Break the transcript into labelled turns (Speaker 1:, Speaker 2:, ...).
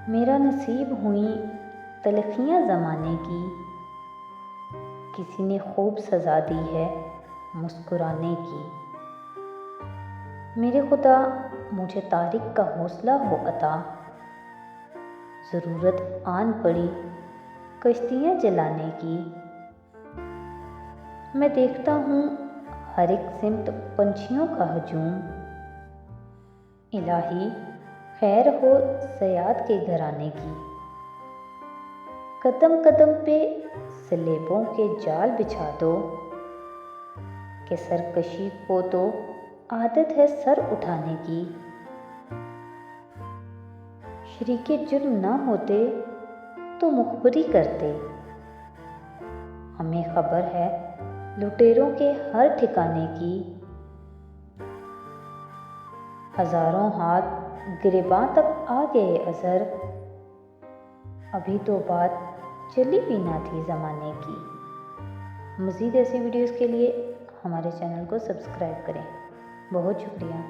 Speaker 1: मेरा नसीब हुई तलखियाँ ज़माने की, किसी ने खूब सज़ा दी है मुस्कुराने की। मेरे खुदा मुझे तारिक का हौसला हो अता, ज़रूरत आन पड़ी कश्तियाँ जलाने की। मैं देखता हूँ हर एक सिमत पंछियों का हजूम, इलाही खैर हो सयाद के घराने की। कदम कदम पे सलेबों के जाल बिछा दो, कि सरकशी को तो आदत है सर उठाने की। शरीके जुर्म ना होते तो मुखबरी करते, हमें खबर है लुटेरों के हर ठिकाने की। हजारों हाथ गिरबां तक आ गए अजर, अभी तो बात चली भी ना थी ज़माने की। मज़ीद ऐसी वीडियोज़ के लिए हमारे चैनल को सब्सक्राइब करें। बहुत शुक्रिया।